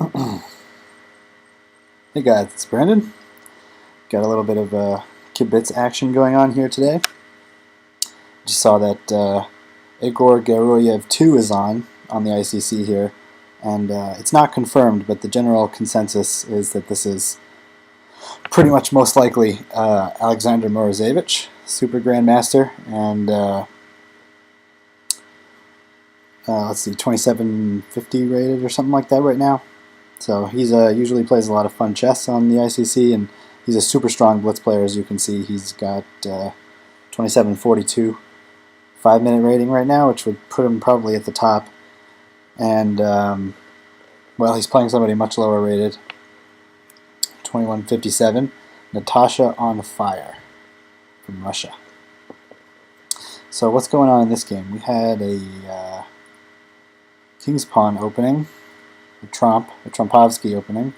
Hey guys, it's Brandon. Got a little bit of Kibitz action going on here today. Just saw that Igor Geroyev 2 is on the ICC here, and it's not confirmed, but the general consensus is that this is pretty much most likely Alexander Morozevich, Super Grandmaster, and let's see, 2750 rated or something like that right now. So he's usually plays a lot of fun chess on the ICC, and he's a super strong blitz player. As you can see, he's got 2742 5-minute rating right now, which would put him probably at the top. And well, he's playing somebody much lower rated, 2157, Natasha on Fire from Russia. So what's going on in this game? We had a King's Pawn opening. A Trompovsky opening,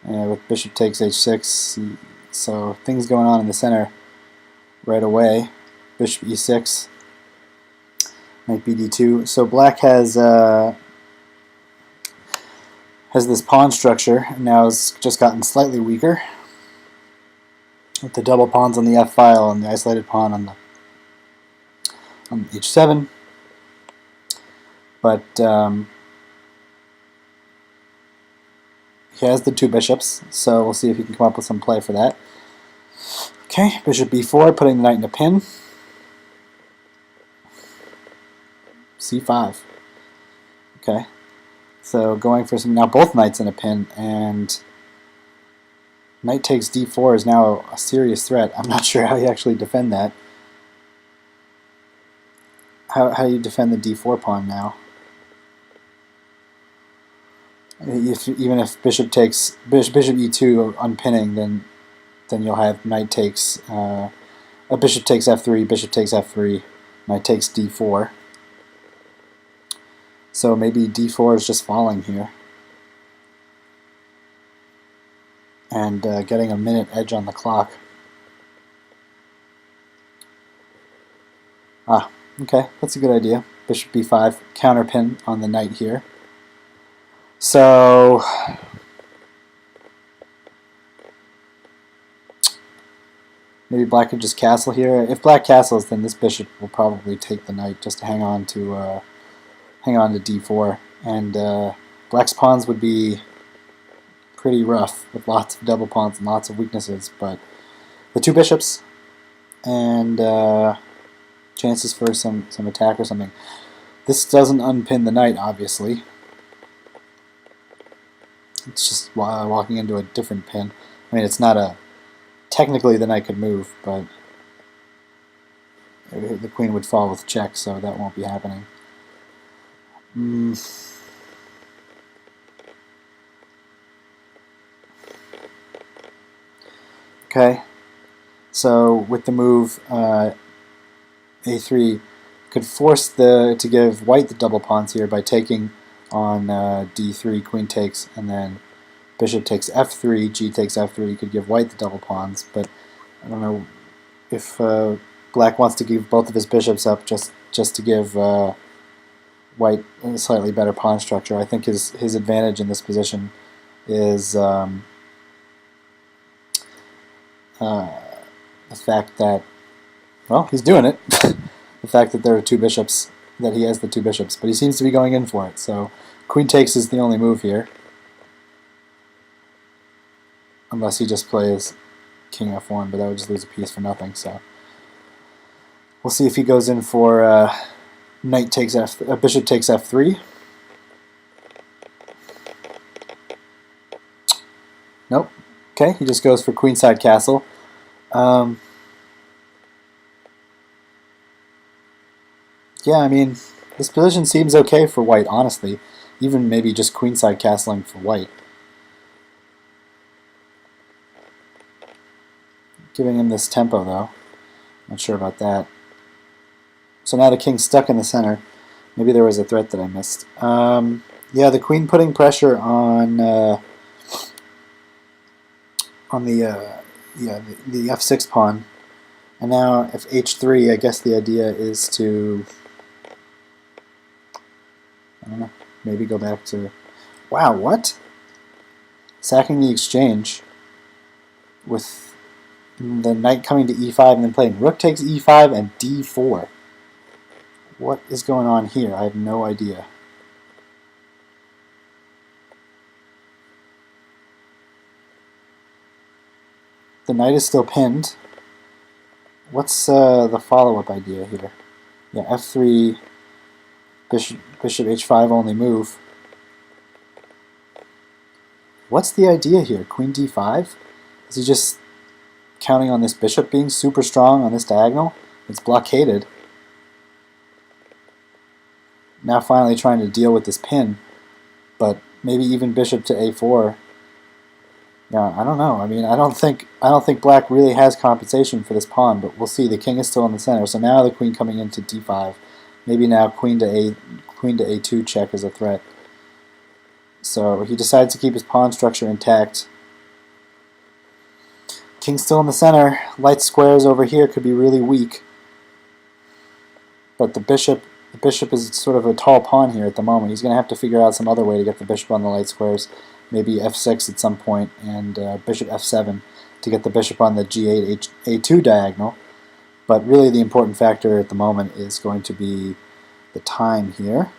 with bishop takes h6, so things going on in the center right away. Bishop e6, knight bd2. So black has this pawn structure, and now has just gotten slightly weaker with the double pawns on the f file and the isolated pawn on h7. But he has the two bishops, so we'll see if he can come up with some play for that. Okay, bishop b4, putting the knight in a pin. c5. Okay, so going for some, now both knights in a pin, and knight takes d4 is now a serious threat. I'm not sure how you actually defend that. How you defend the d4 pawn now? Even if bishop e2 unpinning, then you'll have knight takes a bishop takes f3, knight takes d4. So maybe d4 is just falling here and getting a minute edge on the clock. Okay, that's a good idea. Bishop b5, counterpin on the knight here. So maybe black could just castle here. If black castles, then this bishop will probably take the knight just to hang on to d4, and black's pawns would be pretty rough with lots of double pawns and lots of weaknesses. But the two bishops and chances for some attack or something. This doesn't unpin the knight, obviously. It's just walking into a different pin. I mean, it's not a... Technically, the knight could move, but the queen would fall with check, so that won't be happening. Okay, so with the move a3, could force to give white the double pawns here by taking on d3, queen takes, and then bishop takes f3, g takes f3. You could give white the double pawns, but I don't know if black wants to give both of his bishops up just to give white a slightly better pawn structure. I think his advantage in this position is the fact that, well, he's doing it. The fact that there are two bishops, that he has the two bishops, but he seems to be going in for it. So queen takes is the only move here, unless he just plays king f1, but that would just lose a piece for nothing. So we'll see if he goes in for knight takes bishop takes f3. Nope. Okay, he just goes for queenside castle. Yeah, I mean, this position seems okay for white, honestly. Even maybe just queenside castling for white. Giving him this tempo, though. Not sure about that. So now the king's stuck in the center. Maybe there was a threat that I missed. Yeah, the queen putting pressure on the f6 pawn. And now if h3, I guess the idea is to, I don't know, maybe go back to, Wow, what? Sacking the exchange with the knight coming to e5 and then playing rook takes e5 and d4. What is going on here? I have no idea. The knight is still pinned. What's the follow-up idea here? Yeah, f3, bishop h5 only move. What's the idea here? Queen d5? Is he just counting on this bishop being super strong on this diagonal? It's blockaded. Now finally trying to deal with this pin, but maybe even bishop to a4. Yeah, I don't know. I mean, I don't think black really has compensation for this pawn, but we'll see. The king is still in the center, so now the queen coming into d5. Maybe now queen to a2 check is a threat. So he decides to keep his pawn structure intact. King's still in the center. Light squares over here could be really weak, but the bishop is sort of a tall pawn here at the moment. He's going to have to figure out some other way to get the bishop on the light squares. Maybe f6 at some point, and bishop f7 to get the bishop on the g8 a2 diagonal. But really the important factor at the moment is going to be the time here,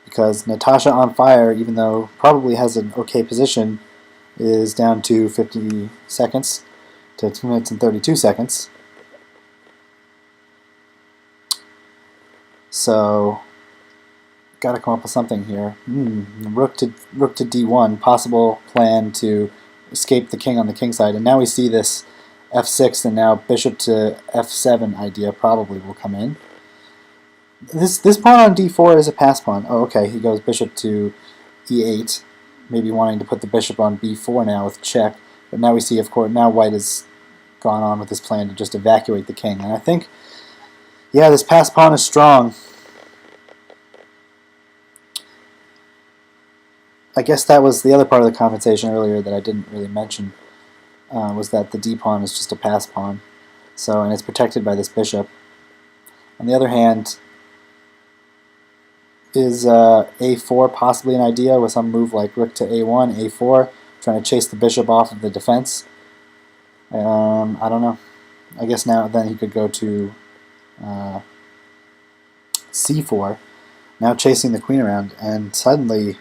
because Natasha on fire, even though probably has an okay position, is down to 50 seconds to 2 minutes and 32 seconds. So got to come up with something here. Rook to d1, possible plan to escape the king on the king side. And now we see this f6 and now bishop to f7 idea probably will come in. This pawn on d4 is a pass pawn. Oh, okay, he goes bishop to e8, maybe wanting to put the bishop on b4 now with check. But now we see, of course, now white has gone on with this plan to just evacuate the king. And I think, yeah, this pass pawn is strong. I guess that was the other part of the compensation earlier that I didn't really mention, was that the d pawn is just a pass pawn. So, and it's protected by this bishop. On the other hand, is a4 possibly an idea with some move like rook to a1, a4, trying to chase the bishop off of the defense? I don't know. I guess now then he could go to c4, now chasing the queen around, and suddenly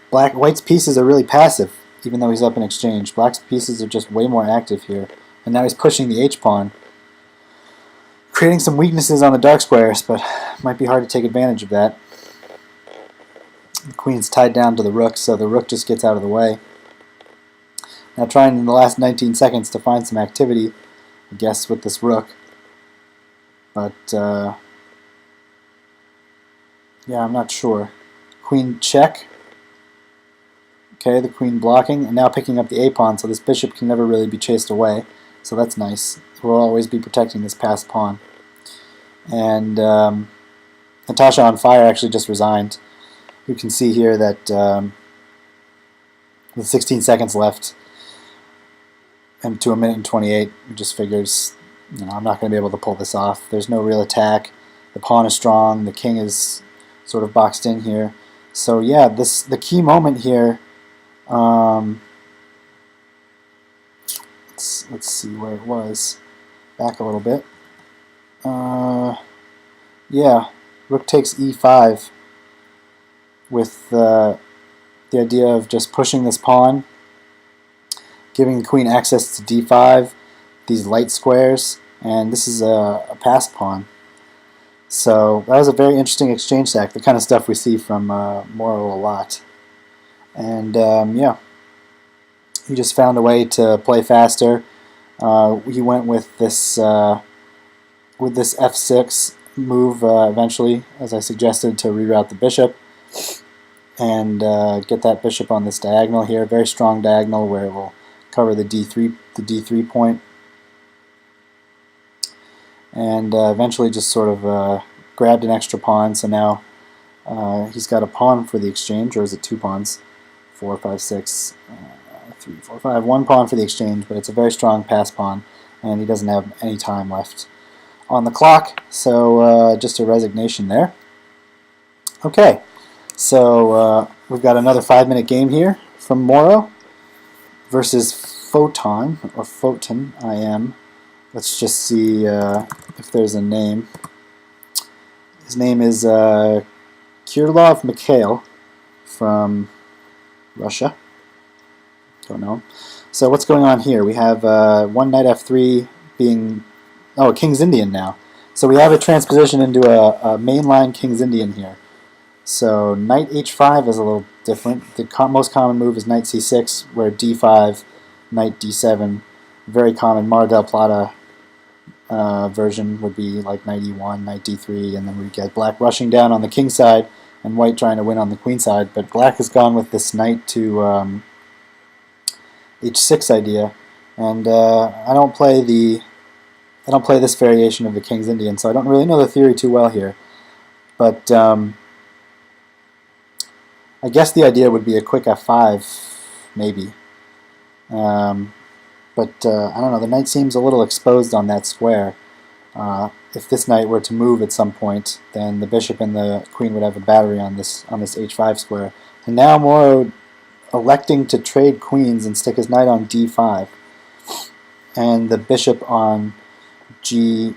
white's pieces are really passive, even though he's up in exchange. Black's pieces are just way more active here, and now he's pushing the h-pawn, creating some weaknesses on the dark squares, but it might be hard to take advantage of that. The queen's tied down to the rook, so the rook just gets out of the way. Now trying in the last 19 seconds to find some activity, I guess, with this rook. But, yeah, I'm not sure. Queen check. Okay, the queen blocking, and now picking up the a-pawn, so this bishop can never really be chased away. So that's nice. We'll always be protecting this passed pawn. And Natasha on fire actually just resigned. You can see here that with 16 seconds left and to 1 minute and 28, he just figures, I'm not going to be able to pull this off. There's no real attack. The pawn is strong. The king is sort of boxed in here. So yeah, the key moment here. Let's see where it was. Back a little bit. Yeah, rook takes e5 with the idea of just pushing this pawn, giving the queen access to d5, these light squares, and this is a passed pawn. So that was a very interesting exchange sack, the kind of stuff we see from Moro a lot. And yeah, he just found a way to play faster. He went with this f6 move eventually, as I suggested, to reroute the bishop and get that bishop on this diagonal here. Very strong diagonal where it will cover the d3 point, and eventually just sort of grabbed an extra pawn. So now he's got a pawn for the exchange, or is it 2 pawns? 4, 5, 6, 3, 4, 5. 1 pawn for the exchange, but it's a very strong pass pawn, and he doesn't have any time left on the clock. So just a resignation there. Okay, So we've got another 5-minute game here from Moro versus Photon, or Photon, IM. Let's just see if there's a name. His name is Kirillov Mikhail from Russia. Don't know. So what's going on here? We have one knight f3 being... Oh, King's Indian now. So we have a transposition into a mainline King's Indian here. So knight h5 is a little different. The most common move is knight c6, where d5, knight d7. Very common Mar del Plata version would be like knight e1, knight d3, and then we get black rushing down on the king side and white trying to win on the queen side. But black has gone with this knight to h6 idea, and I don't play this variation of the King's Indian, so I don't really know the theory too well here. But I guess the idea would be a quick f5, maybe. But I don't know, the knight seems a little exposed on that square. If this knight were to move at some point, then the bishop and the queen would have a battery on this h5 square. And now Moro electing to trade queens and stick his knight on d5, and the bishop on g5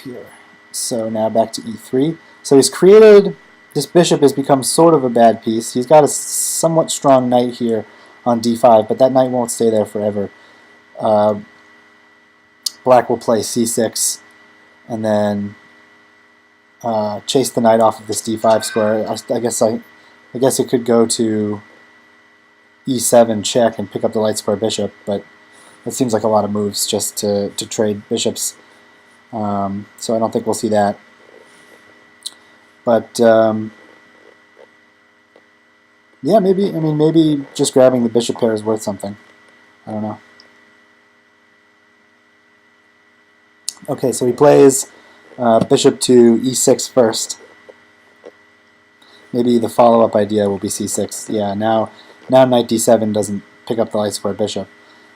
here. So now back to e3. So he's created... This bishop has become sort of a bad piece. He's got a somewhat strong knight here on d5, but that knight won't stay there forever. Black will play c6 and then chase the knight off of this d5 square. I guess it could go to e7 check and pick up the light square bishop, but it seems like a lot of moves just to trade bishops. So I don't think we'll see that. But yeah, maybe just grabbing the bishop pair is worth something. I don't know. Okay, so he plays bishop to e6 first. Maybe the follow-up idea will be c6. Yeah, now knight d7 doesn't pick up the light square bishop.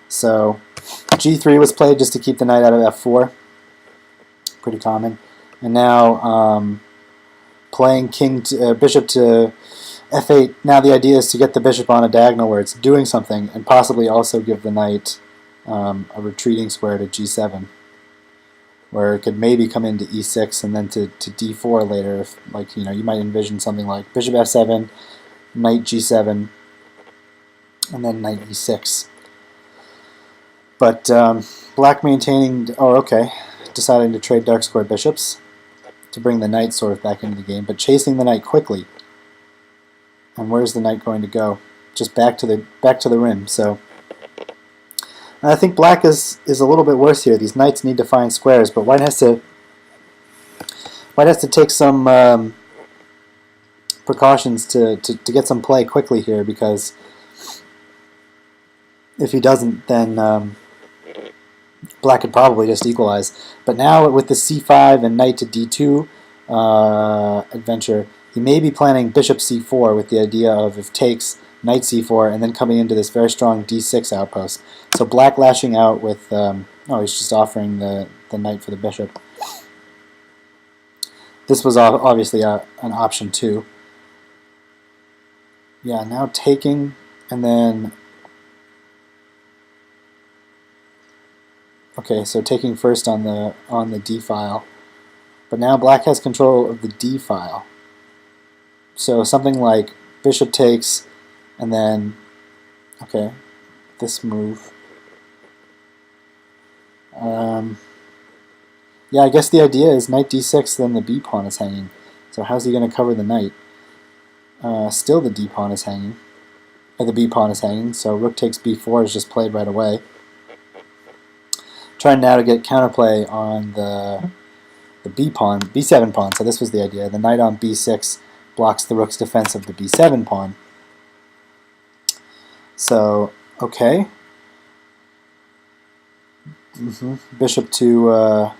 So g3 was played just to keep the knight out of f4. Pretty common. And now playing bishop to f8. Now the idea is to get the bishop on a diagonal where it's doing something, and possibly also give the knight a retreating square to g7, where it could maybe come into e6 and then to d4 later. If, like, you might envision something like bishop f7, knight g7, and then knight e6. But black maintaining... Oh, okay. Deciding to trade dark square bishops to bring the knight sort of back into the game, but chasing the knight quickly. And where's the knight going to go? Just back to the rim. So I think black is a little bit worse here. These knights need to find squares, but white has to take some precautions to get some play quickly here, because if he doesn't, then black could probably just equalize. But now with the c5 and knight to d2 adventure, he may be planning bishop c4 with the idea of, if takes, knight c4, and then coming into this very strong d6 outpost. So black lashing out with... oh, he's just offering the knight for the bishop. This was obviously an option too. Yeah, now taking, and then... Okay, so taking first on the d file. But now black has control of the d file. So something like bishop takes, and then, okay, this move. Yeah, I guess the idea is knight d6, then the b pawn is hanging. So how's he going to cover the knight? Still the d pawn is hanging. The b pawn is hanging, so rook takes b4 is just played right away. Trying now to get counterplay on the b pawn, b7 pawn. So this was the idea. The knight on b6 blocks the rook's defense of the b7 pawn. So, okay. Bishop to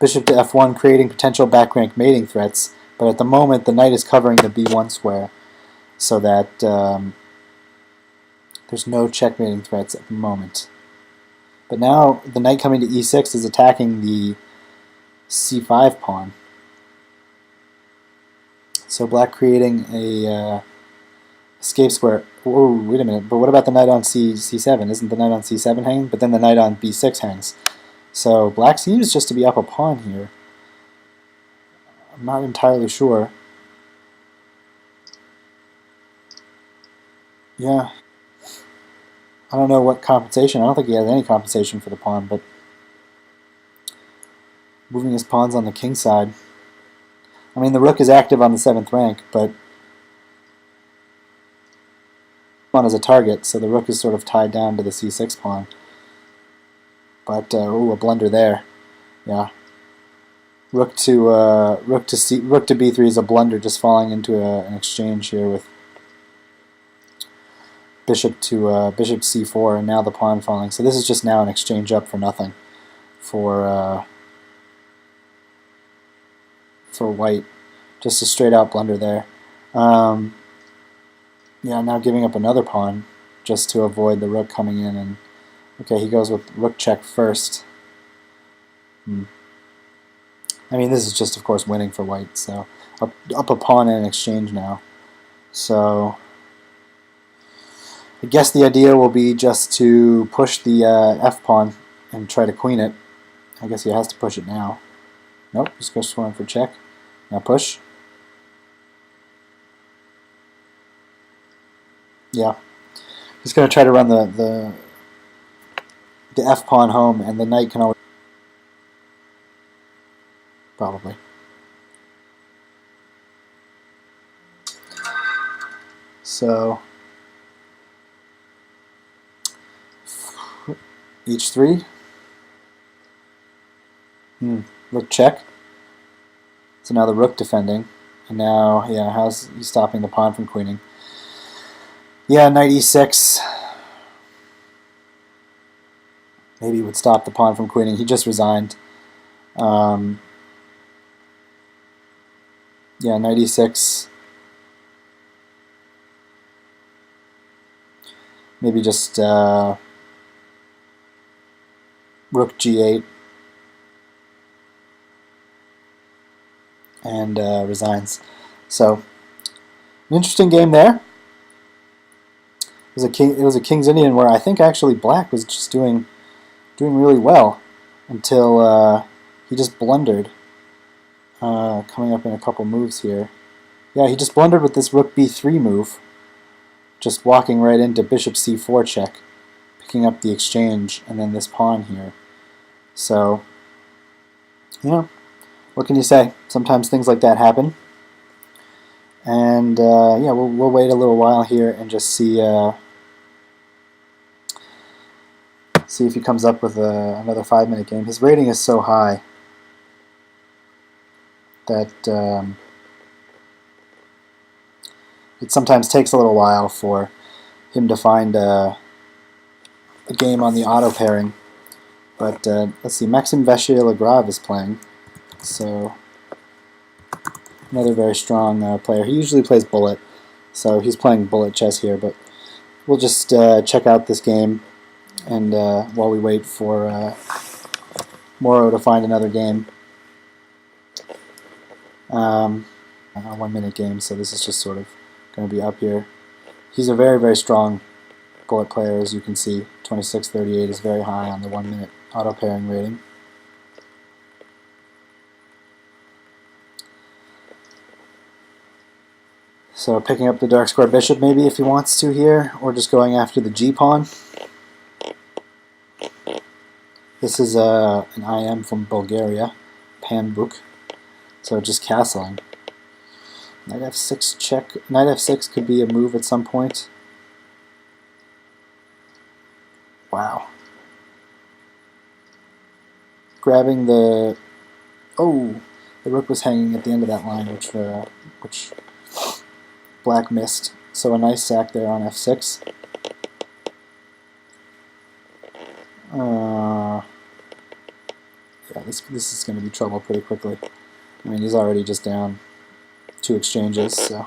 f1, creating potential back rank mating threats. But at the moment, the knight is covering the b1 square, so that there's no checkmating threats at the moment. But now the knight coming to e6 is attacking the c5 pawn. So black creating a escape square. Whoa, wait a minute. But what about the knight on c7? Isn't the knight on c7 hanging? But then the knight on b6 hangs. So black seems just to be up a pawn here. I'm not entirely sure. Yeah. I don't know what compensation. I don't think he has any compensation for the pawn, but moving his pawns on the king side. I mean, the rook is active on the 7th rank, but pawn is a target, so the rook is sort of tied down to the c6 pawn. But ooh, a blunder there. Yeah. Rook to b3 is a blunder, just falling into an exchange here with bishop c4, and now the pawn falling. So this is just now an exchange up for nothing for white. Just a straight out blunder there. Yeah, now giving up another pawn just to avoid the rook coming in. And okay, he goes with rook check first. I mean, this is just, of course, winning for white. So up a pawn in an exchange now. So I guess the idea will be just to push the f pawn and try to queen it. I guess he has to push it now. Nope, just goes one for check. Now push. Yeah. He's going to try to run the f pawn home, and the knight can always... Probably. So h3. Rook check. So now the rook defending. And now, yeah, how's he stopping the pawn from queening? Yeah, knight e6. Maybe he would stop the pawn from queening. He just resigned. Yeah, knight e6. Maybe just rook g8 and resigns. So an interesting game there. It was a King's Indian where I think actually black was just doing really well until he just blundered. Coming up in a couple moves here. Yeah, he just blundered with this rook b3 move, just walking right into bishop c4 check, picking up the exchange, and then this pawn here. So, you know, what can you say? Sometimes things like that happen. And yeah, we'll wait a little while here and just see if he comes up with another 5-minute game. His rating is so high that it sometimes takes a little while for him to find a game on the auto pairing. But let's see, Maxime Vachier-Lagrave is playing, so another very strong player. He usually plays bullet, so he's playing bullet chess here. But we'll just check out this game, and while we wait for Moro to find another game. A 1-minute game, so this is just sort of going to be up here. He's a very, very strong bullet player, as you can see. 2638 is very high on the 1-minute auto pairing rating. So picking up the dark square bishop maybe if he wants to here, or just going after the g pawn. This is an IM from Bulgaria, Panbuk. So just castling. Knight f6 check. Knight f6 could be a move at some point. Wow. Grabbing the... Oh! The rook was hanging at the end of that line, which black missed. So a nice sack there on f6. Yeah, this is going to be trouble pretty quickly. I mean, he's already just down 2 exchanges, so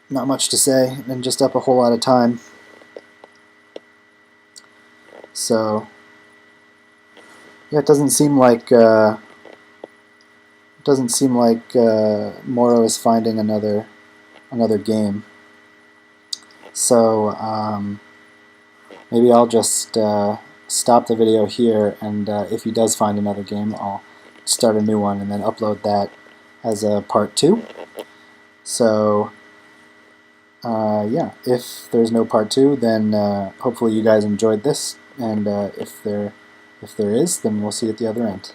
not much to say, and just up a whole lot of time. So yeah, it doesn't seem like doesn't seem like Moro is finding another game. So maybe I'll just stop the video here, and if he does find another game, I'll start a new one and then upload that as a part 2. So yeah, if there's no part 2, then hopefully you guys enjoyed this, and if there is, then we'll see you at the other end.